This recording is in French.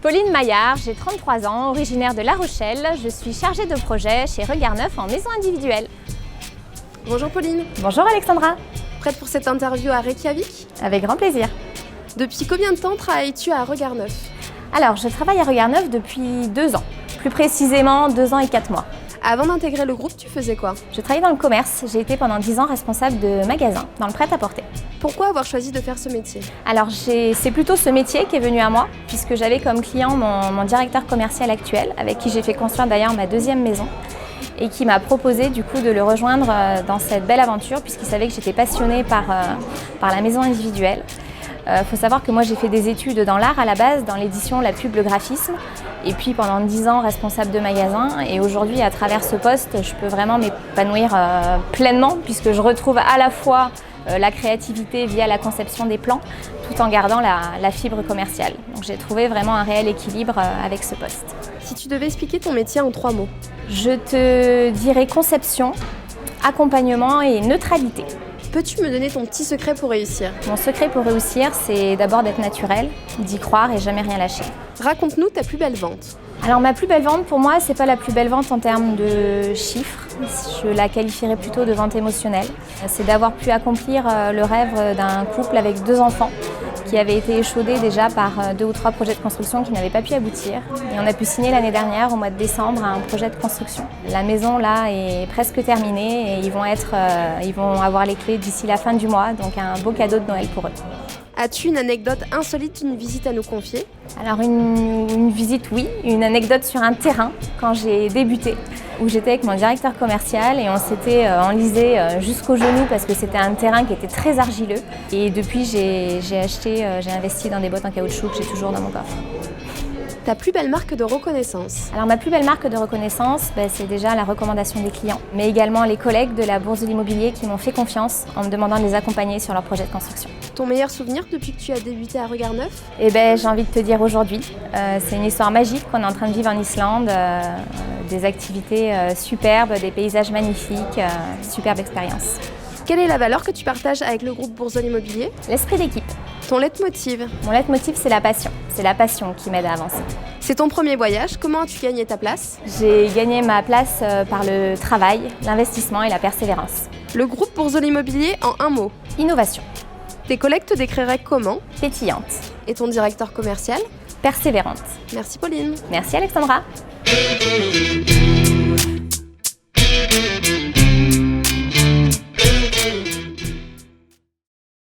Pauline Maillard, j'ai 33 ans, originaire de La Rochelle. Je suis chargée de projet chez Regard Neuf en maison individuelle. Bonjour Pauline. Bonjour Alexandra. Prête pour cette interview à Reykjavik? Avec grand plaisir. Depuis combien de temps travailles-tu à Regard Neuf? Alors, je travaille à Regard Neuf depuis 2 ans. Plus précisément, 2 ans et 4 mois. Avant d'intégrer le groupe, tu faisais quoi? Je travaillais dans le commerce. J'ai été pendant 10 ans responsable de magasin dans le prêt-à-porter. Pourquoi avoir choisi de faire ce métier? Alors, c'est plutôt ce métier qui est venu à moi, puisque j'avais comme client mon directeur commercial actuel, avec qui j'ai fait construire d'ailleurs ma 2e maison, et qui m'a proposé du coup de le rejoindre dans cette belle aventure, puisqu'il savait que j'étais passionnée par la maison individuelle. Faut savoir que moi j'ai fait des études dans l'art à la base, dans l'édition, la pub, le graphisme, et puis pendant 10 ans responsable de magasin, et aujourd'hui à travers ce poste je peux vraiment m'épanouir pleinement, puisque je retrouve à la fois la créativité via la conception des plans, tout en gardant la fibre commerciale. Donc j'ai trouvé vraiment un réel équilibre avec ce poste. Si tu devais expliquer ton métier en 3 mots? Je te dirais conception, accompagnement et neutralité. Peux-tu me donner ton petit secret pour réussir? Mon secret pour réussir, c'est d'abord d'être naturel, d'y croire et jamais rien lâcher. Raconte-nous ta plus belle vente. Alors ma plus belle vente pour moi, c'est pas la plus belle vente en termes de chiffres, je la qualifierais plutôt de vente émotionnelle. C'est d'avoir pu accomplir le rêve d'un couple avec 2 enfants qui avait été échaudé déjà par 2 ou 3 projets de construction qui n'avaient pas pu aboutir. Et on a pu signer l'année dernière, au mois de décembre, un projet de construction. La maison là est presque terminée et ils vont avoir les clés d'ici la fin du mois, donc un beau cadeau de Noël pour eux. As-tu une anecdote insolite d'une visite à nous confier? Alors une visite, oui. Une anecdote sur un terrain quand j'ai débuté, où j'étais avec mon directeur commercial et on s'était enlisé jusqu'aux genoux parce que c'était un terrain qui était très argileux. Et depuis, j'ai investi dans des bottes en caoutchouc que j'ai toujours dans mon coffre. Ta plus belle marque de reconnaissance? Alors ma plus belle marque de reconnaissance, c'est déjà la recommandation des clients, mais également les collègues de la Bourse de l'immobilier qui m'ont fait confiance en me demandant de les accompagner sur leurs projets de construction. Ton meilleur souvenir depuis que tu as débuté à Regard Neuf? J'ai envie de te dire aujourd'hui, c'est une histoire magique qu'on est en train de vivre en Islande, des activités superbes, des paysages magnifiques, superbe expérience. Quelle est la valeur que tu partages avec le groupe Bourse de l'immobilier? L'esprit d'équipe. Ton leitmotiv? Mon leitmotiv, c'est la passion. C'est la passion qui m'aide à avancer. C'est ton premier voyage. Comment as-tu gagné ta place? J'ai gagné ma place par le travail, l'investissement et la persévérance. Le groupe Bourse de l'immobilier en un mot? Innovation. Tes collègues te décriraient comment? Pétillante. Et ton directeur commercial? Persévérante. Merci Pauline. Merci Alexandra.